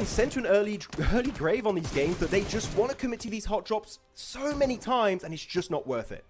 sent to an early grave on these games that they just want to commit to these hot drops so many times, and it's just not worth it.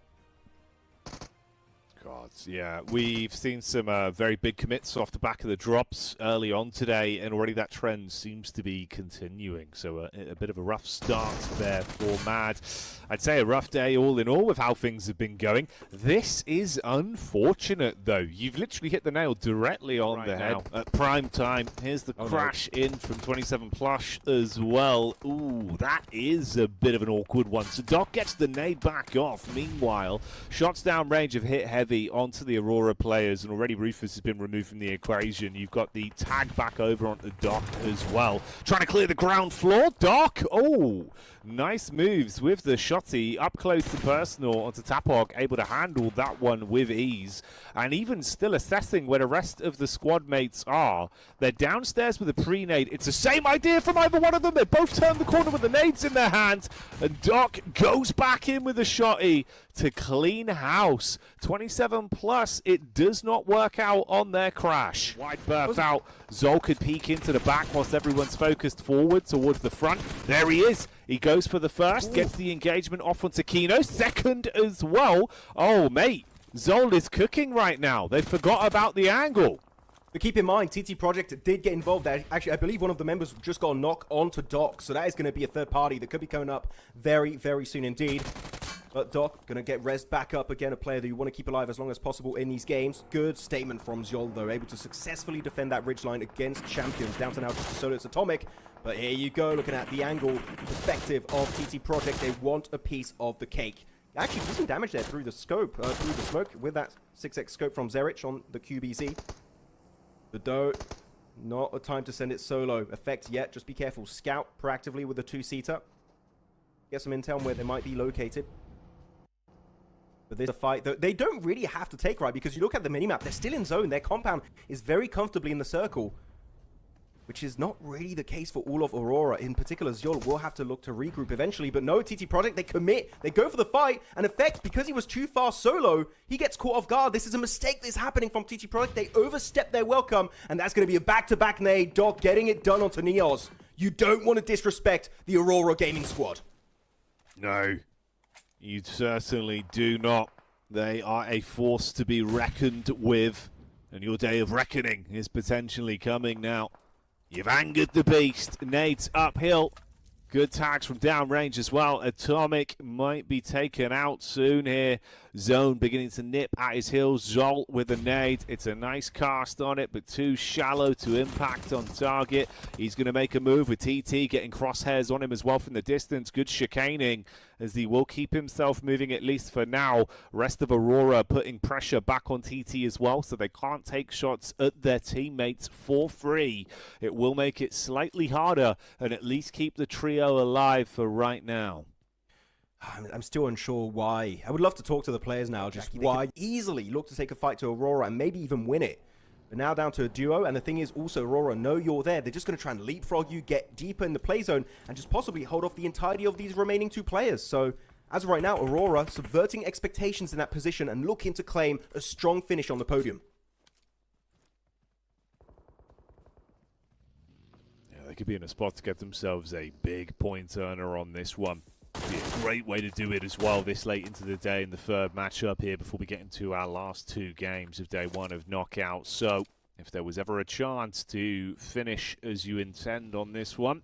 God, yeah, we've seen some very big commits off the back of the drops early on today, and already that trend seems to be continuing. So a bit of a rough start there for Mad. I'd say a rough day all in all with how things have been going. This is unfortunate, though. You've literally hit the nail directly on the head at prime time. Here's the crash in from 27+ as well. Ooh, that is a bit of an awkward one. So Doc gets the nade back off. Meanwhile, shots down range have hit heavy onto the Aurora players, and already Rufus has been removed from the equation. You've got the tag back over onto Doc as well. Trying to clear the ground floor. Doc, oh, nice moves with the shotty up close to personal onto TOPzz, able to handle that one with ease, and even still assessing where the rest of the squad mates are. They're downstairs with a pre-nade. It's the same idea from either one of them. They both turn the corner with the nades in their hands, and Doc goes back in with a shotty to clean house. 27+, it does not work out on their crash. Wide berth out. ZYOLL could peek into the back whilst everyone's focused forward towards the front. There he is. He goes for the first, gets the engagement off onto Kino. Second as well. Oh, mate, ZYOLL is cooking right now. They forgot about the angle. But keep in mind, TOPzz did get involved. Actually, I believe one of the members just got a knock onto Doc, so that is going to be a third party that could be coming up very, very soon indeed. But Doc going to get rezzed back up again, a player that you want to keep alive as long as possible in these games. Good statement from ZYOLL, though, able to successfully defend that ridgeline against champions. Down to now just a solo, it's Atomic. But here you go, looking at the angle perspective of TOPzz. They want a piece of the cake. Actually, decent damage there through the scope, through the smoke, with that 6x scope from Zerich on the QBZ. But though, not a time to send it solo. Effect yet, just be careful. Scout proactively with a 2-seater. Get some intel on where they might be located. But this is a fight that they don't really have to take, right? Because you look at the minimap, they're still in zone. Their compound is very comfortably in the circle, which is not really the case for all of Aurora. In particular, ZYOLL will have to look to regroup eventually. But no, TOPzz, they commit. They go for the fight. And Effect, because he was too far solo, he gets caught off guard. This is a mistake that's happening from TOPzz. They overstep their welcome. And that's going to be a back-to-back nade. Doc getting it done onto Neos. You don't want to disrespect the Aurora gaming squad. No, you certainly do not. They are a force to be reckoned with. And your day of reckoning is potentially coming now. You've angered the beast. Nades uphill. Good tags from downrange as well. Atomic might be taken out soon here. Zone beginning to nip at his heels. ZYOLL with a nade. It's a nice cast on it, but too shallow to impact on target. He's going to make a move with TT getting crosshairs on him as well from the distance. Good chicaning as he will keep himself moving at least for now. Rest of Aurora putting pressure back on TT as well, so they can't take shots at their teammates for free. It will make it slightly harder and at least keep the trio alive for right now. I'm still unsure why. I would love to talk to the players now, just why easily look to take a fight to Aurora and maybe even win it. But now down to a duo, and the thing is also Aurora know you're there. They're just going to try and leapfrog you, get deeper in the play zone, and just possibly hold off the entirety of these remaining two players. So as of right now, Aurora subverting expectations in that position and looking to claim a strong finish on the podium. Yeah, they could be in a spot to get themselves a big point earner on this one. Be a great way to do it as well this late into the day in the third matchup here before we get into our last two games of day one of knockout. So if there was ever a chance to finish as you intend on this one,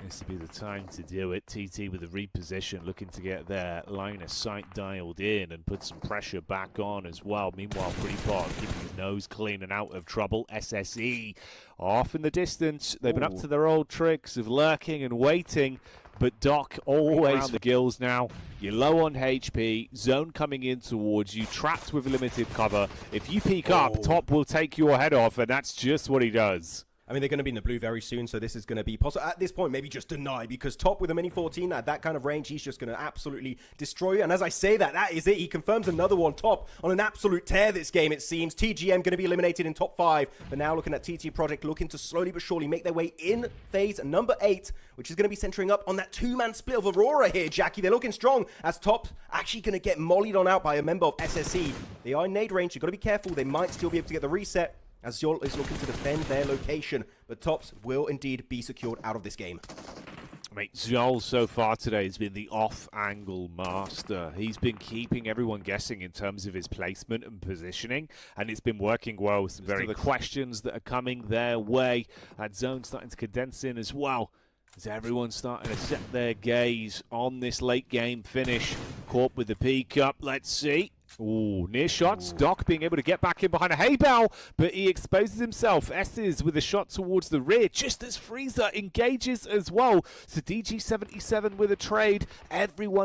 this would be the time to do it. TT with a reposition, looking to get their line of sight dialed in and put some pressure back on as well. Meanwhile, Pretty Pot keeping his nose clean and out of trouble. SSE off in the distance. They've been up to their old tricks of lurking and waiting. But Doc always the gills now. You're low on HP, zone coming in towards you, trapped with limited cover. If you peek up, Top will take your head off, and that's just what he does. I mean, they're going to be in the blue very soon, so this is going to be possible. At this point, maybe just deny, because Top with a Mini 14 at that kind of range, he's just going to absolutely destroy you. And as I say that, that is it. He confirms another one. Top on an absolute tear this game, it seems. TGM going to be eliminated in top 5. But now looking at TOPzz looking to slowly but surely make their way in phase number 8, which is going to be centering up on that two-man split of Aurora here, Jackie. They're looking strong as Top actually going to get mollied on out by a member of SSE. They are in nade range. You've got to be careful. They might still be able to get the reset. as ZYOLL is looking to defend their location, but TOPzz will indeed be secured out of this game. Mate, ZYOLL so far today has been the off-angle master. He's been keeping everyone guessing in terms of his placement and positioning, and it's been working well with some very questions that are coming their way. That zone starting to condense in as well, as everyone's starting to set their gaze on this late game finish. Caught with the peak up, let's see. Ooh, near shots. Doc being able to get back in behind a hay bale, but he exposes himself. S's with a shot towards the rear, just as Freezer engages as well. So DG77 with a trade. Everyone